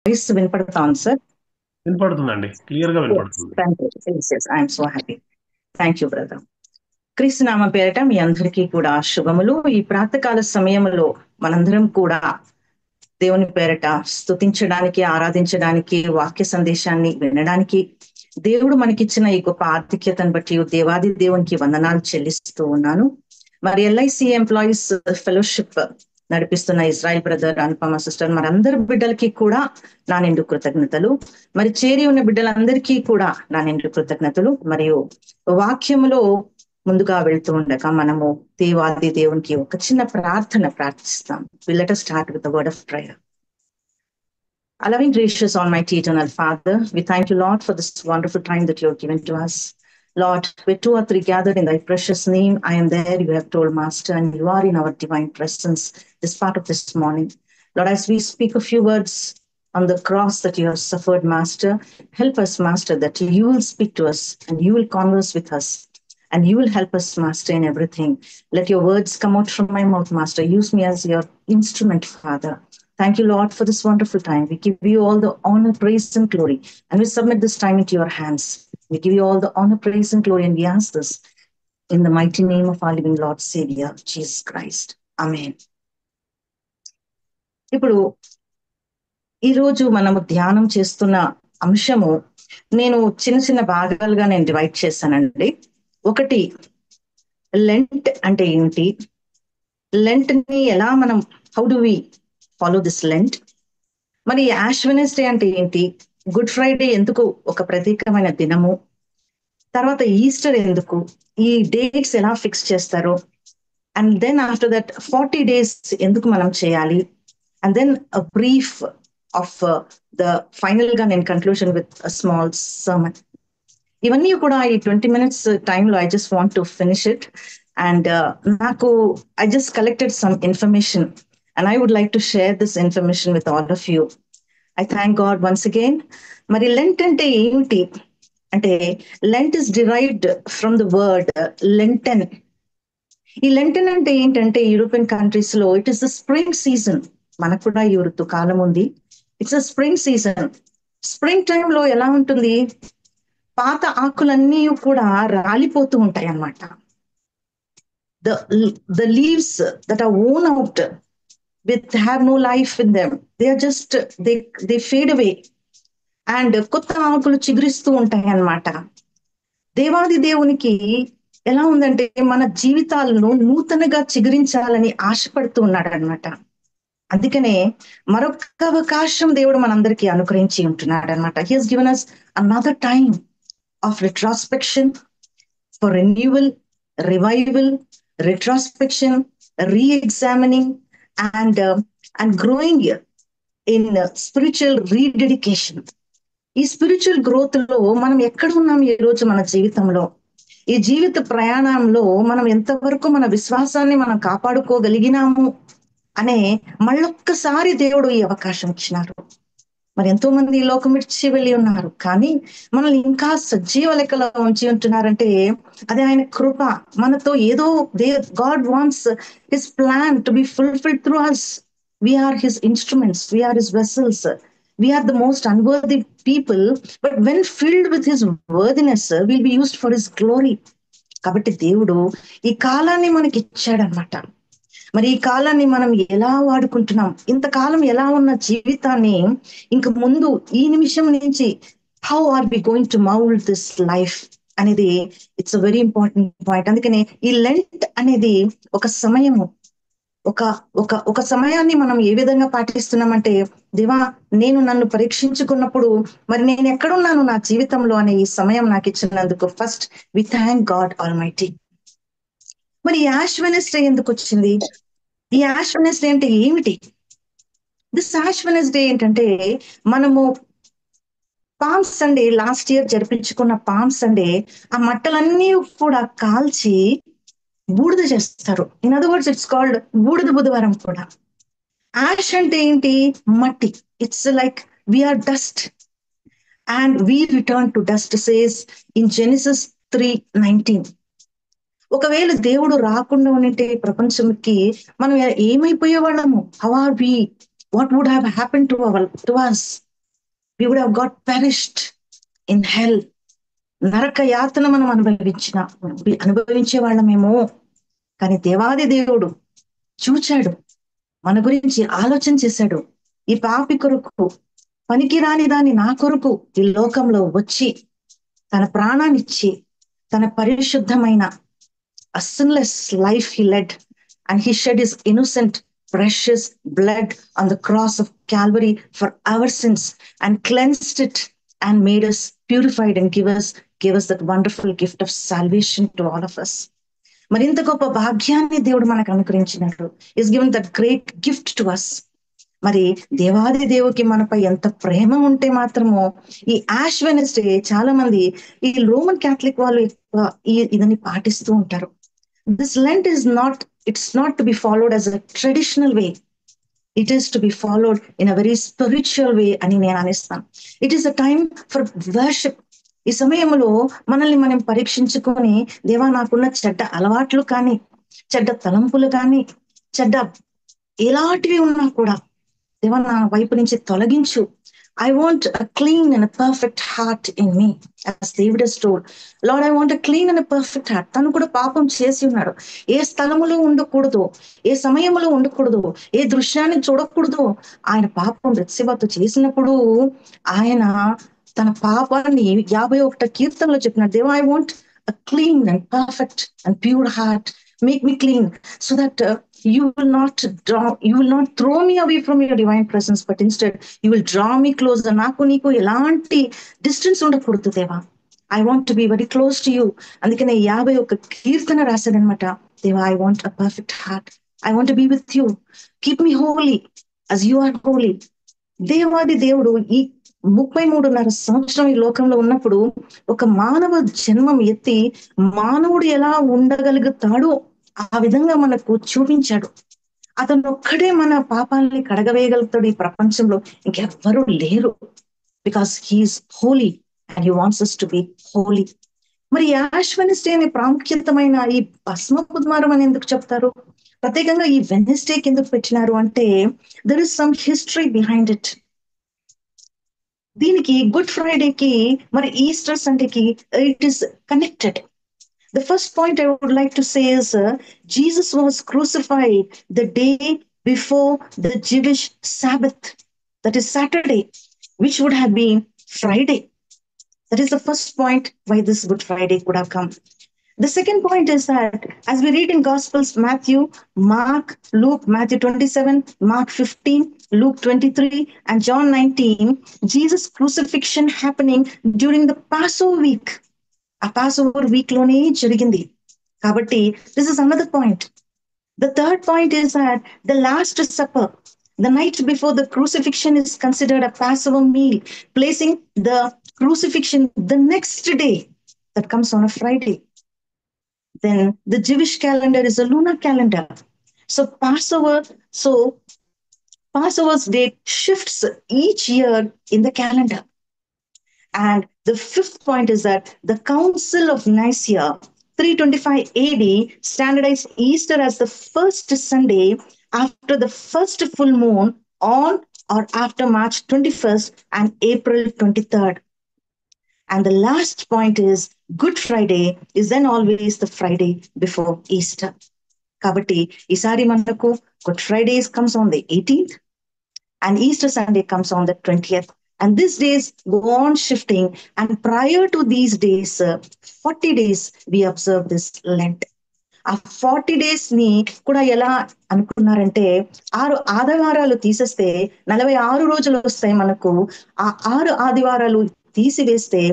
Voice వినపడతాను sir. వినపడుతుందండి, clear గా వినపడుతుంది. I'm so happy. Thank you brother. క్రీస్తు నామ పేరట మీ అందరికీ కూడా శుభములు. ఈ ప్రాతకాల సమయంలో మనందరం కూడా దేవుని పేరట స్తుతించడానికి, ఆరాధించడానికి, వాక్య సందేశాన్ని వినడానికి దేవుడు మనకిచ్చిన ఈ గొప్ప ఆధిక్యతను బట్టి దేవాది దేవునికి వందనాలు చెల్లిస్తూ ఉన్నాను. మరి ఎల్ఐసి ఎంప్లాయీస్ ఫెలోషిప్ నడిపిస్తున్న ఇజ్రాయిల్ బ్రదర్, అనుపమ సిస్టర్, మరందరి బిడ్డలకి కూడా నా నిండు కృతజ్ఞతలు. మరి చేరి ఉన్న బిడ్డలందరికీ కూడా నా నిండు కృతజ్ఞతలు. మరియు వాక్యములో ముందుగా వెళ్తూ ఉండగా మనము దేవాది దేవునికి ఒక చిన్న ప్రార్థన ప్రార్థిస్తాం. Let us start with the word of prayer. Our loving, gracious, almighty, eternal Father, we thank you, Lord, for this wonderful time that you have given to us. Lord, where two or three gathered in thy precious name, I am there, you have told, Master, and you are in our divine presence this part of this morning. Lord, as we speak a few words on the cross that you have suffered, Master, help us, Master, that you will speak to us and you will converse with us. And you will help us, Master, in everything. Let your words come out from my mouth, Master. Use me as your instrument, Father. Thank you, Lord, for this wonderful time. We give you all the honor, praise, and glory. And we submit this time into your hands. We give you all the honor, praise, and glory. And we ask this in the mighty name of our living Lord, Savior, Jesus Christ. Amen. ఇప్పుడు ఈరోజు మనము ధ్యానం చేస్తున్న అంశము నేను చిన్న చిన్న భాగాలుగా నేను డివైడ్ చేశానండి. ఒకటి, లెంట్ అంటే ఏంటి, లెంట్ ని ఎలా మనం, how do we follow this Lent. మరి యాష్ వెడ్నెస్డే అంటే ఏంటి, గుడ్ ఫ్రైడే ఎందుకు ఒక ప్రత్యేకమైన దినము, తర్వాత ఈస్టర్ ఎందుకు, ఈ డేట్స్ ఎలా ఫిక్స్ చేస్తారో, and then after that 40 days ఎందుకు మనం చేయాలి, and then a brief of the final గా నేను conclusion with a small sermon. ఇవన్నీ కూడా ఈ 20 minutes టైంలో I just want to finish it. And నాకు I just collected some information and I would like to share this information with all of you. I thank God once again. మరి Lent అంటే ఏంటి అంటే, Lent is derived from the word Lenten. ఈ Lenten అంటే ఏంటంటే, European countries లో it is the spring season. మనకు కూడా ఈ ఋతుకాలం ఉంది. It's a spring season. Spring టైంలో ఎలా ఉంటుంది, పాత ఆకులన్నీ కూడా రాలిపోతూ ఉంటాయి అన్నమాట. The leaves that are worn out with have no life in them, they are just they fade away and కొత్త ఆకులు చిగురిస్తూ ఉంటాయి అన్నమాట. దేవాది దేవునికి ఎలా ఉందంటే, మన జీవితాలను నూతనగా చిగురించాలని ఆశపడుతూ ఉన్నాడు అన్నమాట. అందుకనే మరొక అవకాశం దేవుడు మనందరికీ అనుగ్రహించి ఉంటున్నాడు అన్నమాట. He has given us another time of retrospection, for renewal, revival, retrospection, re-examining, and growing in spiritual rededication. ఈ స్పిరిచువల్ గ్రోత్ లో మనం ఎక్కడ ఉన్నాం ఈ రోజు మన జీవితంలో, ఈ జీవిత ప్రయాణంలో మనం ఎంతవరకు మన విశ్వాసాన్ని మనం కాపాడుకోగలిగినాము అనే మళ్ళొక్కసారి దేవుడు ఈ అవకాశం ఇచ్చినారు. మరి ఎంతో మంది ఈ లోకం విడిచి వెళ్ళి ఉన్నారు, కానీ మనల్ని ఇంకా సజీవ లెక్కలో ఉంచి ఉంటున్నారంటే అదే ఆయన కృప. మనతో ఏదో God wants his plan to be fulfilled through us. We are his instruments, we are his vessels, we are the most unworthy people, but when filled with his worthiness, we'll be used for his glory. కాబట్టి దేవుడు ఈ కాలాన్ని మనకి ఇచ్చాడనమాట. మరి ఈ కాలాన్ని మనం ఎలా వాడుకుంటున్నాం, ఇంతకాలం ఎలా ఉన్న జీవితాన్ని ఇంక ముందు ఈ నిమిషం నుంచి how are we going to mould this life అనేది it's a very important point. అందుకనే ఈ లెంట్ అనేది ఒక సమయము, ఒక సమయాన్ని మనం ఏ విధంగా పాటిస్తున్నామంటే, దేవా నేను నన్ను పరీక్షించుకున్నప్పుడు మరి నేను ఎక్కడున్నాను నా జీవితంలో అనే ఈ సమయం నాకు ఇచ్చినందుకు first we thank God Almighty. మరి యాష్ వెడ్నెస్డే ఎందుకు వచ్చింది, ఈ యాష్ వెడ్నెస్డే అంటే ఏమిటి? దిస్ యాష్ వెడ్నెస్డే ఏంటంటే, మనము పామ్ సండే లాస్ట్ ఇయర్ జరిపించుకున్న పామ్ సండే ఆ మట్టలన్నీ కూడా కాల్చి బూడిద చేస్తారు. In other words it's called బూడిద బుధవారం కూడా. యాష్ అంటే ఏంటి, మట్టి. It's like we're dust and we return to dust says in Genesis 3:19. ఒకవేళ దేవుడు రాకుండా ఉంటే ప్రపంచంకి మనం ఏమైపోయే వాళ్ళము, how are we, what would have happen to us? we would have got perished in hell. నరక యాతన మనం అనుభవించే వాళ్ళమేమో. కానీ దేవాది దేవుడు చూచాడు, మన గురించి ఆలోచన చేశాడు. ఈ పాపి కొరకు, పనికిరాని దాన్ని నా కొరకు ఈ లోకంలో వచ్చి తన ప్రాణాన్నిచ్చి తన పరిశుద్ధమైన a sinless life he led, and he shed his innocent precious blood on the cross of Calvary for our sins and cleansed it and made us purified and gave us that wonderful gift of salvation to all of us. మరింత గొప్ప భాగ్యాన్ని దేవుడు మనకు అనుగ్రహించినట్లు is given that great gift to us. మరి దేవాది దేవుకి మనపై ఎంత ప్రేమ ఉంటే మాత్రమో ఈ యాష్ వెనస్డే చాలా మంది ఈ రోమన్ క్యాథలిక్ వాళ్ళు ఇదని పాటిస్తూ ఉంటారు. This Lent is not to be followed as a traditional way. It is to be followed in a very spiritual way అని నేను అనిస్తాను. It is a time for worship. ఈ సమయంలో మనల్ని మనం పరీక్షించుకొని, దేవా నాకున్న చెడ్డ అలవాట్లు కానీ, చెడ్డ తలంపులు కానీ, చెడ్డ ఎలాంటివి ఉన్నా కూడా దేవా నా వైపు నుంచి తొలగించు. I want a clean and a perfect heart in me, as David has told. Lord, I want a clean and a perfect heart. తను కూడా పాపం చేసి ఉన్నాడు. ఏ స్థలములో ఉండకూడదు, ఏ సమయంలో ఉండకూడదు, ఏ దృశ్యాన్ని చూడకూడదు. ఆయన పాపం బెత్షెబాతో చేసినప్పుడు ఆయన తన పాపాన్ని 51 కీర్తనలో చెప్పినాడు. దేవా, I want a clean and perfect and pure heart. Make me clean so that you will not throw me away from your divine presence, but instead you will draw me closer. నాకు నీకు ఎలాంటి distance ఉండకూడదు దేవా. I want to be very close to you. అందుకనే 51 కీర్తన రాశాడనమాట. దేవా, I want a perfect heart. I want to be with you. Keep me holy as you are holy. దేవాది దేవుడు ఈ 33.5 సంవత్సరం ఈ లోకంలో ఉన్నప్పుడు ఒక మానవ జన్మం ఎత్తి మానవుడు ఎలా ఉండగలుగుతాడో ఆ విధంగా మనకు చూపించాడు. అతను ఒక్కడే మన పాపాలని కడగవేయగలుగుతాడు ఈ ప్రపంచంలో, ఇంకెవ్వరూ లేరు. Because he is holy and he wants us to be holy. మరి యాష్ వెనస్డే అనే ప్రాముఖ్యతమైన ఈ భస్మపు ద్వారం అని ఎందుకు చెప్తారు? ప్రత్యేకంగా ఈ వెనస్డేకి ఎందుకు పెట్టినారు అంటే there is some history behind it. దీనికి గుడ్ ఫ్రైడేకి మరి ఈస్టర్ సండేకి it is connected. The first point I would like to say is Jesus was crucified the day before the Jewish Sabbath, that is Saturday, which would have been Friday. That is the first point why this Good Friday could have come. The second point is that as we read in Gospels, Matthew, Mark, Luke, Matthew 27, Mark 15, Luke 23, and John 19, Jesus' crucifixion happening during the Passover week. ఆ పాస్ఓవర్ week లోనే జరిగింది కాబట్టి this is another point. The third point is that the Last Supper, the night before the crucifixion is considered a Passover meal, placing the crucifixion the next day that comes on a Friday. Then the Jewish calendar is a lunar calendar. So Passover's date shifts each year in the calendar. And the fifth point is that the Council of Nicaea 325 AD standardized Easter as the first Sunday after the first full moon on or after March 21st and April 23rd. And the last point is Good Friday is then always the Friday before Easter. Kabatti isari manaku Good Friday comes on the 18th and Easter Sunday comes on the 20th. And these days go on shifting, and prior to these days 40 days we observe this Lent. ఆ 40 days ని కూడా ఎలా అనుకున్నారంటే 6 ఆదివారాలు తీసేస్తే 46 రోజులు వస్తాయి మనకు. ఆ 6 ఆదివారాలు తీసివేస్తే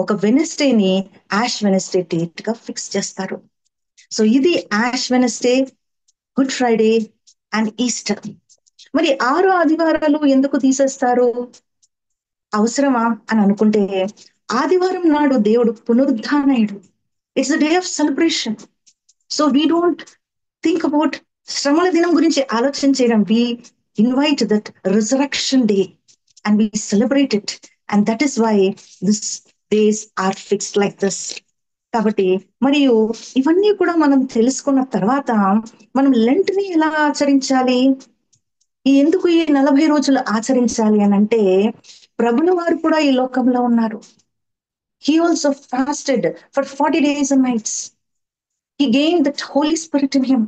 ఒక వెనస్డేని యాష్ వెనస్డే డేట్ గా ఫిక్స్ చేస్తారు. సో ఇది Ash Wednesday, Good Friday and Easter. మరి 6 ఆదివారాలు ఎందుకు తీసేస్తారు, అవసరమా అని అనుకుంటే, ఆదివారం నాడు దేవుడు పునరుద్ధానయుడు. It's a day of celebration. So we don't think about శ్రమల దినం గురించి ఆలోచన చేయడం. We invite that resurrection day and we celebrate it, and that is why this days are fixed like this. కాబట్టి మరియు ఇవన్నీ కూడా మనం తెలుసుకున్న తర్వాత మనం లెంట్ ని ఎలా ఆచరించాలి, ఎందుకు ఈ 40 రోజులు ఆచరించాలి అని అంటే, ప్రభుల వారు కూడా ఈ లోకంలో ఉన్నారు. He also fasted for 40 days and nights. He gained the Holy Spirit in him,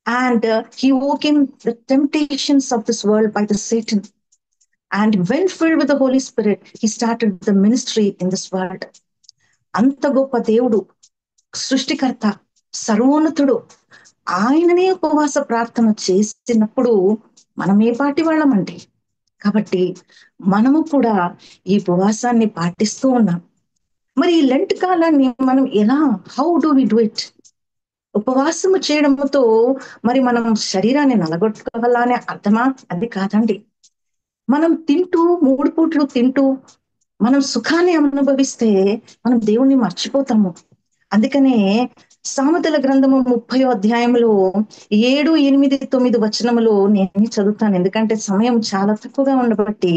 and he overcame the temptations of this world by the Satan. And when filled with the Holy Spirit, he started the ministry in this world. అంత గొప్ప దేవుడు, సృష్టికర్త, సర్వోన్నతుడు, ఆయననే ఉపవాస ప్రార్థన చేసినప్పుడు మనం ఏ పాటి వాళ్ళమండి? కాబట్టి మనము కూడా ఈ ఉపవాసాన్ని పాటిస్తూ ఉన్నాం. మరి ఈ లెంట్ కాలాన్ని మనం ఎలా, how do we do it? ఉపవాసము చేయడంతో మరి మనం శరీరాన్ని నలగొట్టుకోవాలా అనే అర్థమా? అది కాదండి. మనం తింటూ 3 పూట్లు తింటూ మనం సుఖాన్ని అనుభవిస్తే మనం దేవుణ్ణి మర్చిపోతాము. అందుకనే సామెతల గ్రంథము 30వ అధ్యాయంలో 7, 8, 9 వచనములో నేను చదువుతాను, ఎందుకంటే సమయం చాలా తక్కువగా ఉండబట్టి.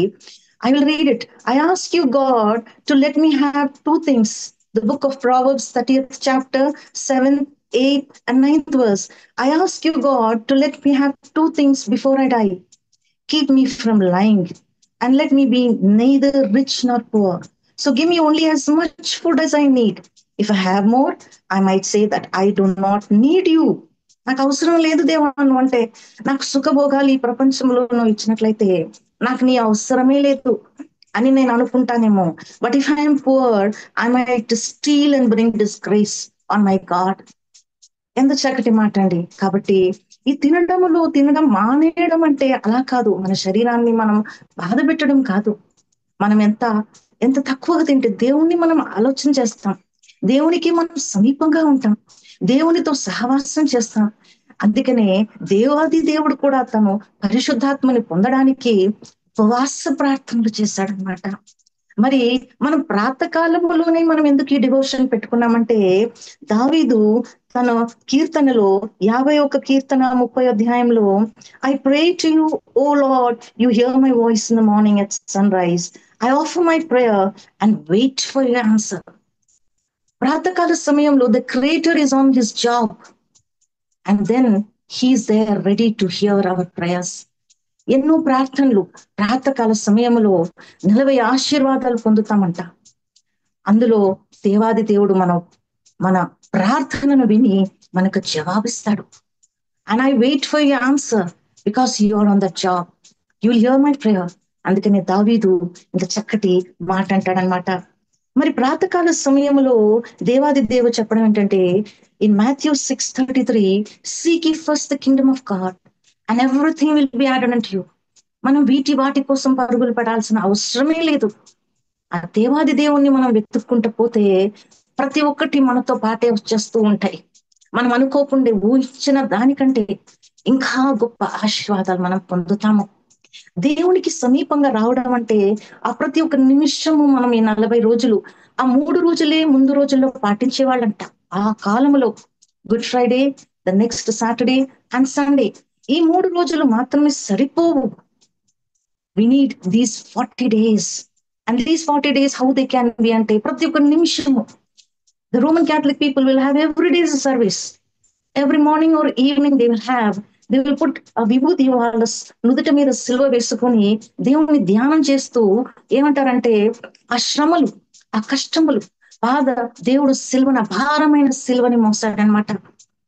I will read it. I ask you, God, to let me have 2 things. The book of Proverbs, 30th chapter, 7th, 8th, and 9th verse. I ask you, God, to let me have 2 things before I die. Keep me from lying, and let me be neither rich nor poor. So give me only as much food as I need. If I have more, I might say that I do not need you. నాకు అవసరం లేదు దేవా నువ్వు అంటే. నాకు సుఖభోగాలు ఈ ప్రపంచంలో నువ్వు ఇచ్చినట్లయితే నాకు నీ అవసరమే లేదు అని నేను అనుకుంటానేమో. But if I'm poor, I might steal and bring disgrace on my God. ఎంత చక్కటి మాట అండి. కాబట్టి ఈ తినడం మానేయడం అంటే అలా కాదు. మన శరీరాన్ని మనం బాధ పెట్టడం కాదు. మనం ఎంత తక్కువగా తింటే దేవుణ్ణి మనం ఆలోచన చేస్తాం, దేవునికి మనం సమీపంగా ఉంటాం, దేవునితో సహవాసం చేస్తాం. అందుకనే దేవాది దేవుడు కూడా తను పరిశుద్ధాత్మని పొందడానికి ఉపవాస ప్రార్థనలు చేశాడనమాట. మరి మనం ప్రాతకాలములోనే మనం ఎందుకు ఈ డివోషన్ పెట్టుకున్నామంటే, దావీదు తన కీర్తనలో 51 కీర్తన 30 అధ్యాయంలో, I pray to you O Lord, you hear my voice in the morning at sunrise, I offer my prayer and wait for your answer. ప్రాతకాల సమయంలో the creator is on his job and then he is there ready to hear our prayers. ఎన్నో ప్రార్థనలు ప్రాతకాల సమయంలో 40 ఆశీర్వాదాలు పొందుతామంట. అందులో దేవాది దేవుడు మన ప్రార్థనను విని మనకు జవాబిస్తాడు. And I wait for your answer because you are on the job, you will hear my prayer. అందుకనే దావీదు ఇంత చక్కటి మాట అంటాడనమాట. మరి ప్రాతకాల సమయంలో దేవాది దేవుడు చెప్పడం ఏంటంటే, in Matthew 6:33, seek ye first the kingdom of God and everything will be added unto you. మనం వాటి కోసం పరుగులు పడాల్సిన అవసరమే లేదు. ఆ దేవాది దేవుణ్ణి మనం వెతుక్కుంటూ పోతే ప్రతి ఒక్కటి మనతో పాటే వచ్చేస్తూ ఉంటాయి. మనం అనుకోకుండా ఊహించిన దానికంటే ఇంకా గొప్ప ఆశీర్వాదాలు మనం పొందుతాము. దేవునికి సమీపంగా రావడం అంటే ఆ ప్రతి ఒక్క నిమిషము మనం ఈ 40 రోజులు, ఆ 3 రోజులే ముందు రోజుల్లో పాటించే వాళ్ళంట. ఆ కాలంలో good Friday, the next Saturday and Sunday, ఈ 3 రోజులు మాత్రమే సరిపోవు. We need these 40 days. And these 40 days, how they can be ante ప్రతి ఒక్క నిమిషము. The Roman Catholic people will have every day's service. Every morning or evening they will put a vibhuti వాళ్ళ నుదుట మీద సిలువ వేసుకొని దేవుని ధ్యానం చేస్తూ ఏమంటారంటే, ఆ శ్రమలు, ఆ కష్టములు, బాధ, దేవుడు సిలువన భారమైన సిలువని మోసాడనమాట.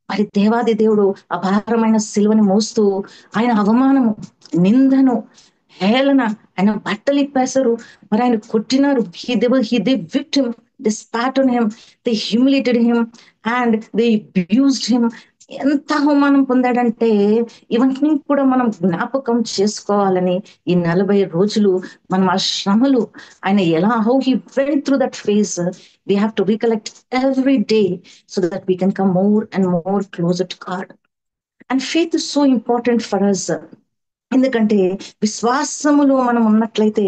మరి దేవాది దేవుడు ఆ భారమైన సిలువని మోస్తూ ఆయన అవమానము, నిందను, హేళన, ఆయన బట్టలు ఇప్పేశారు, మరి ఆయన కొట్టినారు. they whipped him, they spat on him, they humiliated him and they abused him. ఎంత అవమానం పొందాడంటే ఇవన్నీ కూడా మనం జ్ఞాపకం చేసుకోవాలని ఈ 40 రోజులు మనం ఆ శ్రమలు, ఆయన ఎలా how he went through that phase, we have to recollect every day so that we can come more and more closer to God. And faith is so important for us. ఎందుకంటే విశ్వాసములో మనం ఉన్నట్లయితే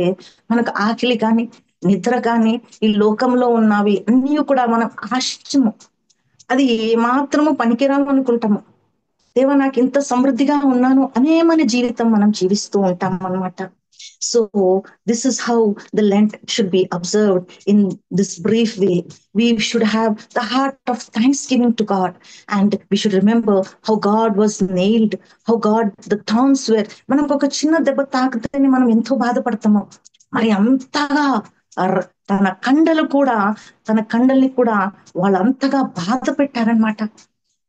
మనకు ఆకలి కానీ నిద్ర కానీ ఈ లోకంలో ఉన్నవి అన్నీ కూడా మనం ఆశించము, అది ఏమాత్రము పనికిరాము అనుకుంటాము. దేవా నాకు ఇంత సమృద్ధిగా ఉన్నాను అనే మన జీవితం మనం జీవిస్తూ ఉంటాం అన్నమాట. So this is how the Lent should be observed in this brief way. We should have the heart of thanksgiving to God, and we should remember how God was nailed, how God the thorns were. మనకు ఒక చిన్న దెబ్బ తాకితేనే మనం ఎంతో బాధపడతాము. మరి అంతగా తన కండల్ని కూడా వాళ్ళు అంతగా బాధ పెట్టారనమాట.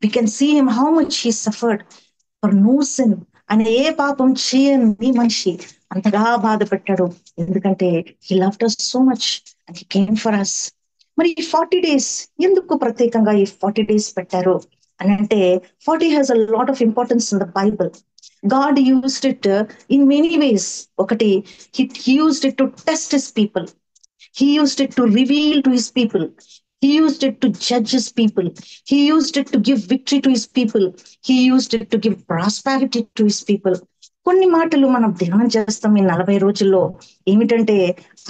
We can see him how much he suffered for no sin. ఆయన ఏ పాపం చేయని మనిషి అంతగా బాధ పెట్టాడు. ఎందుకంటే he loved us so much and he came for us. మరి ఈ 40 days ఎందుకు ప్రత్యేకంగా ఈ 40 days పెట్టారు అని అంటే, 40 has a lot of importance in the Bible. God used it in many ways. ఒకటి, he used it to test his people. He used it to reveal to his people. He used it to judge his people. He used it to give victory to his people. He used it to give prosperity to his people. కొన్ని మాటలు మనం ధ్యానం చేస్తాం ఈ 40 రోజుల్లో. ఏమిటంటే,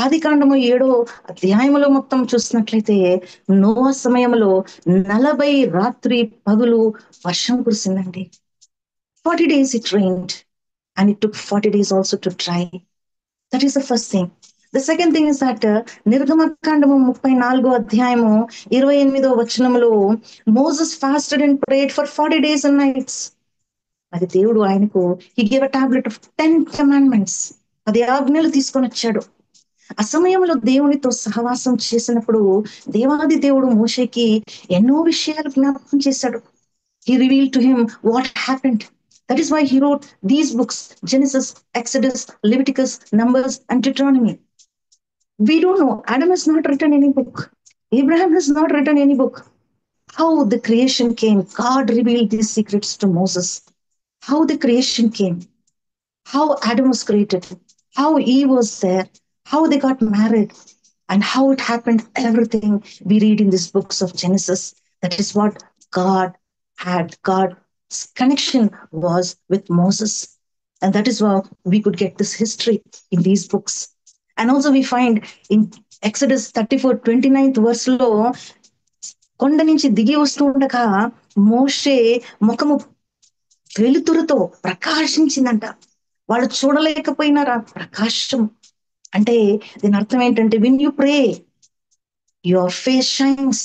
ఆది కాండము 7వ అధ్యాయములో మొత్తం చూసినట్లయితే, నోవా సమయంలో 40 రాత్రి పగులు వర్షం కురిసిందండి. 40 days it rained, and it took 40 days also to dry. That is the first thing. The second thing is that నిర్గమకాండము 34వ అధ్యాయము 28వ వచనంలో Moses fasted and prayed for 40 days and nights. అది దేవుడు ఆయనకు he gave a tablet of 10 commandments. 10 ఆజ్ఞలు తీసుకొని వచ్చాడు. ఆ సమయంలో దేవునితో సహవాసం చేసినప్పుడు దేవాది దేవుడు మోషేకి ఎన్నో విషయాలు జ్ఞాపకం చేశాడు. He revealed to him what happened. That is why he wrote these books: Genesis, Exodus, Leviticus, Numbers, and Deuteronomy. We don't know. Adam has not written any book. Abraham has not written any book. How the creation came, God revealed these secrets to Moses. How the creation came, how Adam was created, how Eve was there, how they got married, and how it happened, everything we read in these books of Genesis. That is what God had. God's connection was with Moses. And that is how we could get this history in these books. And also we find in Exodus 34:29 verse లో, కొండ నుంచి దిగి వస్తూ ఉండగా మోషే ముఖము వెలుతురుతో ప్రకాశించిందంట. వాళ్ళు చూడలేకపోయినారా ప్రకాశం. అంటే దీని అర్థం ఏంటంటే, win you pray your face shines.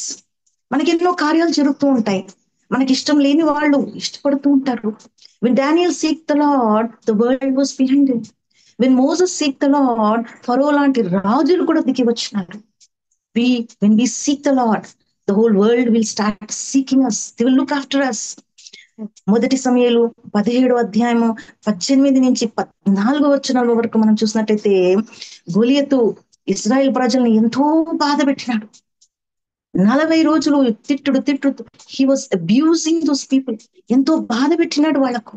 మనకి ఎన్నో కార్యాలు జరుగుతూ ఉంటాయి, మనకి ఇష్టం లేని వాళ్ళు ఇష్టపడుతూ ఉంటారు. When Daniel seeked the Lord, the world was behind him. When Moses seeked the Lord, ఫరో లాంటి రాజులు కూడా దిగి వచ్చినారు. When we seek the Lord, the whole world will start seeking us. They will look after us. మొదటి సమూయేలు 17వ అధ్యాయము 18 నుంచి 14వ వచనాల వరకు మనం చూసినట్లయితే, గొలియతు ఇశ్రాయేల్ ప్రజల్ని ఎంతో బాధ పెట్టినాడు. 40 రోజులు తిట్టుడు he was abusing those people. ఎంతో బాధ పెట్టినాడు వాళ్ళకు.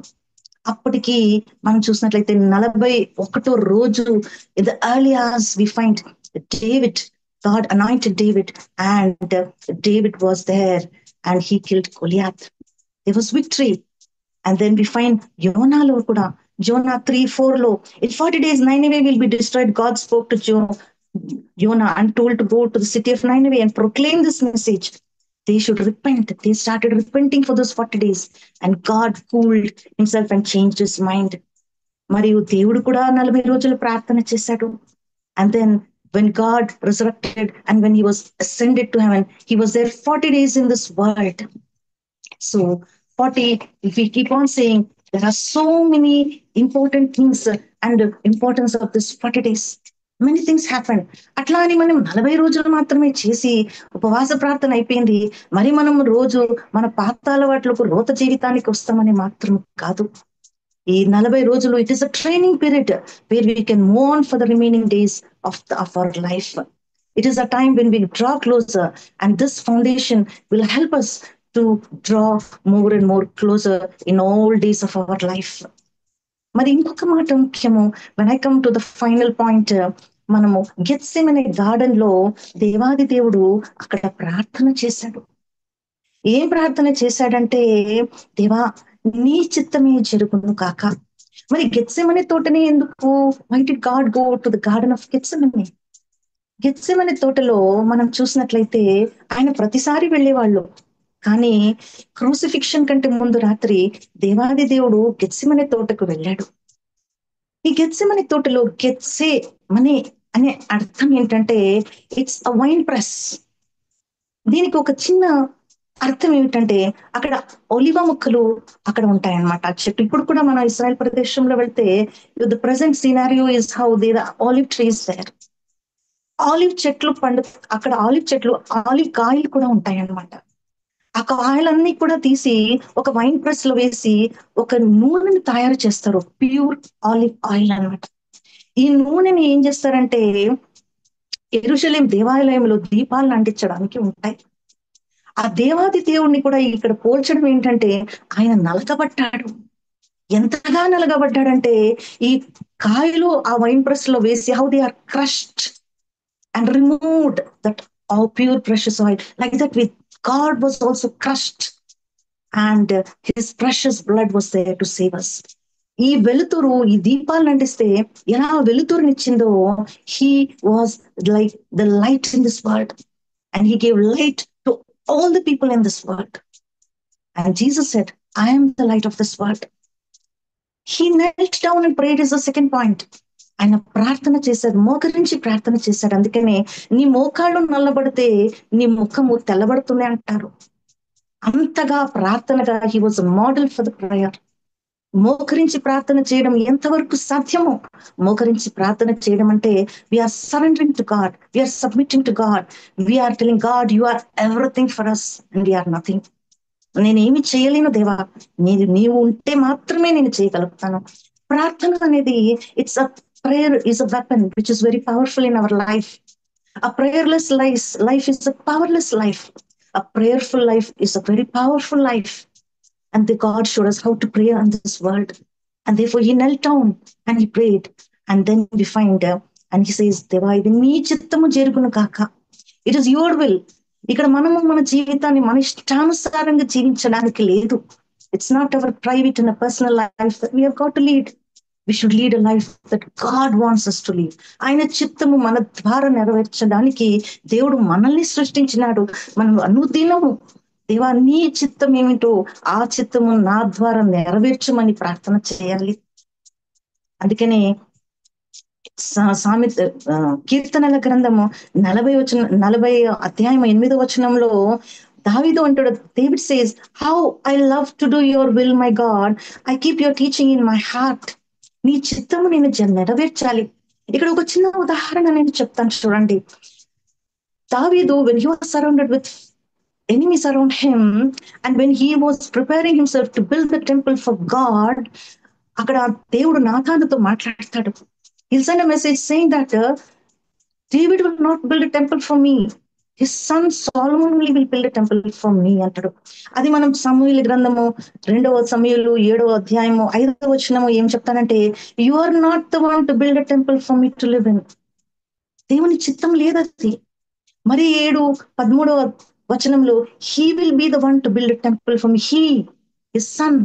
అప్పటికి మనం చూసినట్లయితే 41వ రోజు, in the early hours we find David. God anointed David, and David was there, and he killed Goliath. There was victory. And then we find Jonah kuda, Jonah 3:4 lo, in 40 days Nineveh will be destroyed. God spoke to Jonah and told to go to the city of Nineveh and proclaim this message. They should repent. They started repenting for those 40 days, and God cooled himself and changed his mind. మరియు దేవుడు కూడా 40 రోజులు ప్రార్థన చేశాడు. And then when God resurrected and when he was ascended to heaven, he was there 40 days in this world. So 40, if we keep on saying, there are so many important things and importance of this 40 days. Many things happen. అట్లా అని మనం 40 రోజులు మాత్రమే చేసి ఉపవాస ప్రార్థన అయిపోయింది, మరి మనం రోజు మన పాత అలవాట్లకు రోత జీవితానికి వస్తామని మాత్రం కాదు. ఈ 40 రోజులు, it is a training period where we can move on for the remaining days of our life. It is a time when we draw closer, and this foundation will help us to draw more and more closer in all days of our life. మరి ఇంకొక మాట ముఖ్యము. when I come to the final point, మనము Gethsemane garden లో దేవాది దేవుడు అక్కడ ప్రార్థన చేశాడు. ఏం ప్రార్థన చేశాడంటే, దేవా నీ చిత్తమే జరుగును కాక. మరి గెత్సెమనే తోటనే ఎందుకు? why did God go to the garden of Gethsemane? Gethsemane తోటలో మనం చూసినట్లయితే ఆయన ప్రతిసారి వెళ్ళేవాళ్ళు, కానీ క్రూసిఫిక్షన్ కంటే ముందు రాత్రి దేవాది దేవుడు గెత్సెమనే తోటకు వెళ్ళాడు. ఈ గెత్సెమనే తోటలో గెత్సే మనే అనే అర్థం ఏంటంటే, ఇట్స్ అ వైన్ ప్రెస్. దీనికి ఒక చిన్న అర్థం ఏమిటంటే అక్కడ ఒలివ మొక్కలు అక్కడ ఉంటాయన్నమాట. ఆ చెట్టు ఇప్పుడు కూడా మన ఇస్రాయల్ ప్రదేశంలో వెళ్తే the present scenario is how they olive trees there. Olive చెట్లు అక్కడ ఆలివ్ చెట్లు, ఆలివ్ కాయలు కూడా ఉంటాయన్నమాట. ఆ కాయలన్నీ కూడా తీసి ఒక వైన్ ప్రెస్ లో వేసి ఒక నూనెని తయారు చేస్తారు, ప్యూర్ ఆలివ్ ఆయిల్ అన్నమాట. ఈ నూనెని ఏం చేస్తారంటే యెరూషలేం దేవాలయంలో దీపాలను అంటించడానికి ఉంటాయి. ఆ దేవాది దేవుణ్ణి కూడా ఇక్కడ పోల్చడం ఏంటంటే ఆయన నలగబడ్డాడు. ఎంతగా నలగబడ్డాడంటే ఈ కాయలు ఆ వైన్ ప్రెస్ లో వేసి how they are crushed and removed that all pure precious oil. Like that, with God was also crushed, and His precious blood was there to save us. ఈ వెలుతురు, ఈ దీపాలను అంటిస్తే ఎలా వెలుతురునిచ్చిందో, he was like the light in this world and he gave light to all the people in this world. And Jesus said, I am the light of this world. He knelt down and prayed is the second point. ఆయన ప్రార్థన చేశాడు, మోకరించి ప్రార్థన చేశాడు. అందుకనే నీ మోకాళ్ళు నల్లబడితే నీ ముఖము తెల్లబడుతుంది అంటారు. అంతగా ప్రార్థనగా he was model for the prayer. మోకరించి ప్రార్థన చేయడం ఎంతవరకు సాధ్యమో మోకరించి ప్రార్థన చేయడం అంటే we're surrendering to God, we're submitting to God, we're telling God you are everything for us and we're nothing. నేనేమి చేయలేను దేవా, నీవు ఉంటే మాత్రమే నేను చేయగలుగుతాను. ప్రార్థన అనేది it's a prayer is a weapon which is very powerful in our life. A prayerless life is a powerless life. A prayerful life is a very powerful life. And the God showed us how to pray in this world. And therefore he knelt down and he prayed. And then we find, and he says, Deva, ఇది నీ చిత్తము జరుగును కాక. It is your will. ఇక్కడ మనము మన జీవితాన్ని మన ఇష్టానుసారంగా జీవించడానికి లేదు. It's not our private and a personal life that we have got to lead. We should lead a life that God wants us to lead. ఆయన చిత్తము మన ద్వారా నెరవేర్చడానికి దేవుడు మనల్ని సృష్టించినాడు. మనం అనుదినము దేవా నీ చిత్తం ఏమిటో ఆ చిత్తము నా ద్వారా నెరవేర్చమని ప్రార్థన చేయాలి. అందుకనే సామెత కీర్తనల గ్రంథము 40 అధ్యాయం 8వ వచనంలో దావీదు అంటాడు, David says, how I love to do your will my God, I keep your teaching in my heart. నీ చిత్తము నేను నెరవేర్చాలి. ఇక్కడ ఒక చిన్న ఉదాహరణ నేను చెప్తాను చూడండి. దావీదు when he was surrounded with enemies around him and when he was preparing himself to build the temple for God, అక్కడ దేవుడు నాతానుతో మాట్లాడతాడు. He'll send a message saying that David will not build a temple for me, his son Solomon only will build a temple for me అంటాడు. అది మనం సమూయేలు గ్రంథము 2వ సమూయేలు 7వ అధ్యాయము 5వ వచనము ఏం చెప్తానంటే, you are not the one to build a temple for me to live in. దేవుని చిత్తం లేదది. మరి 13వ వచనంలో he will be the one to build a temple for me, he his son.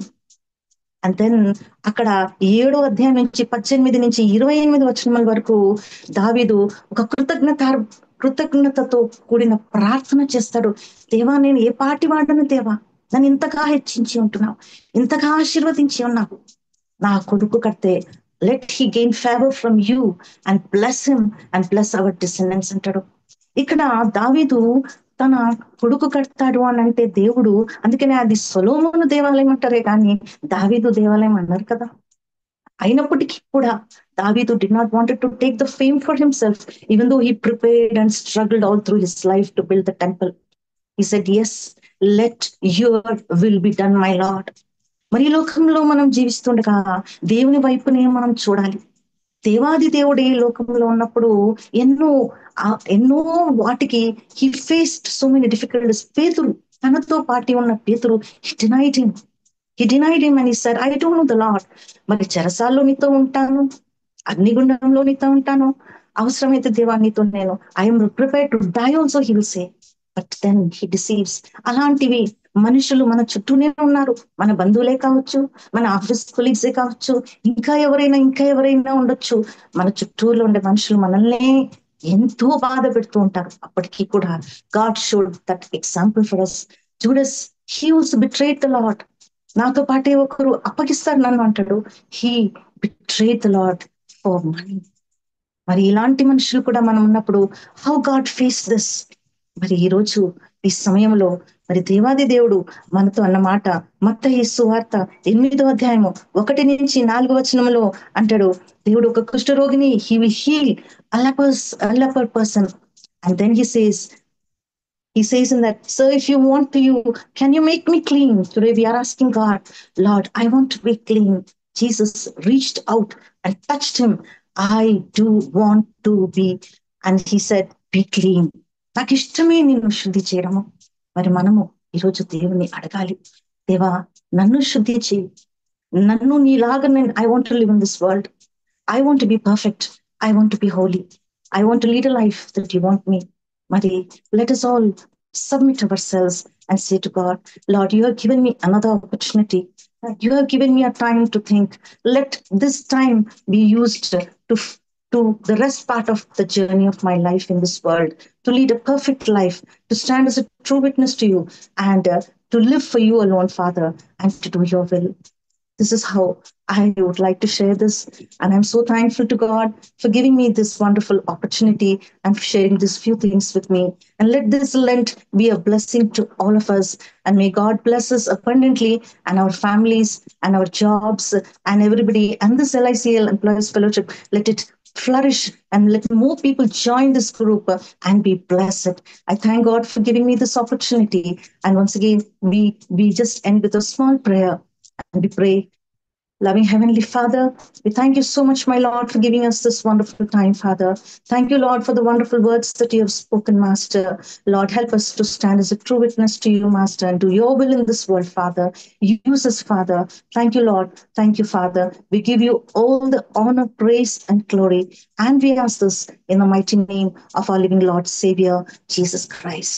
And then అక్కడ 7వ అధ్యాయం నుంచి 18 నుంచి 28 వచనముల వరకు దావీదు ఒక కృతజ్ఞతతో కూడిన ప్రార్థన చేస్తాడు. దేవా, నేను ఏ పాటి వాడను దేవా, నన్ను ఇంతగా హెచ్చించి ఉంటున్నావు, ఇంతగా ఆశీర్వదించి ఉన్నావు. నా కొడుకు కడితే let he gain favour from you and bless him and bless hour descendants అంటాడు. ఇక్కడ దావీదు తన కొడుకు కడతాడు అని అంటే దేవుడు, అందుకనే అది సొలొమోను దేవాలయం అంటారే కానీ దావీదు దేవాలయం అన్నారు కదా. అయినప్పటికీ కూడా దావీదు did not wanted to take the fame for himself, even though he prepared and struggled all through his life to build the temple. He said, yes, let your will be done, my Lord. మరి ఈ లోకంలో మనం జీవిస్తుండగా దేవుని వైపునే మనం చూడాలి. దేవాది దేవుడు ఈ లోకంలో ఉన్నప్పుడు ఎన్నో వాటికి he faced so many difficulties. పేతురు, తనతో పాటి ఉన్న పేతురు, హీ డినైడ్ హిమ్ అని sir, I don't know the lord. మరి చెరసాల్లో నీతో ఉంటాను, అగ్నిగుండంలో నీతో ఉంటాను, అవసరమైతే దేవా నీతో నేను I'm prepared to die also he will say. But then he deceives. అలాంటివి మనుషులు మన చుట్టూనే ఉన్నారు. మన బంధువులే కావచ్చు, మన ఆఫీస్ కొలీగ్సే కావచ్చు, ఇంకా ఎవరైనా ఉండొచ్చు. మన చుట్టూలో ఉండే మనుషులు మనల్ని ఎంతో బాధ పెడుతూ ఉంటారు. అప్పటికీ కూడా God showed that example for us. Judas, he also betrayed the Lord. నాతో పాటే ఒకరు అప్పగిస్తారు నన్ను అంటాడు. He betrayed the Lord for money. మరి ఇలాంటి మనుషులు కూడా మనం ఉన్నప్పుడు హౌ గాడ్ ఫేస్ దిస్. మరి ఈ రోజు ఈ సమయంలో మరి దేవాది దేవుడు మనతో అన్నమాట మత్తయి సువార్త 8వ అధ్యాయము 1 నుంచి 4 వచనంలో అంటాడు, దేవుడు ఒక కుష్ఠరోగిని he will heal a leper person. And then he says in that, sir, if you want to, can you make me clean? Today we are asking God, Lord, I want to be clean. Jesus reached out and touched him. I do want to be. And he said, be clean. నాకు ఇష్టమే నిన్ను శుద్ధి చేయడము. మరి మనము ఈరోజు దేవుని అడగాలి, దేవా నన్ను శుద్ధి చేయి, నన్ను నీలాగా నేను I want to live in this world. I want to be perfect. I want to be Holi. I want to lead a life that you want me. Mari, let us all submit ourselves and say to God, Lord, you have given me another opportunity. You have given me a time to think. Let this time be used to the rest part of the journey of my life in this world, to lead a perfect life, to stand as a true witness to you, and to live for you alone, Father, and to do your will. This is how I would like to share this. And I'm so thankful to God for giving me this wonderful opportunity and for sharing these few things with me. And let this Lent be a blessing to all of us. And may God bless us abundantly and our families and our jobs and everybody. And this LICL Employees Fellowship, let it flourish and let more people join this group and be blessed. I thank God for giving me this opportunity. And once again, we just end with a small prayer. And we pray, loving Heavenly Father, we thank you so much, my Lord, for giving us this wonderful time, Father. Thank you, Lord, for the wonderful words that you have spoken, Master. Lord, help us to stand as a true witness to you, Master, and do your will in this world, Father. Use us, Father. Thank you, Lord. Thank you, Father. We give you all the honor, praise, and glory. And we ask this in the mighty name of our living Lord, Savior, Jesus Christ.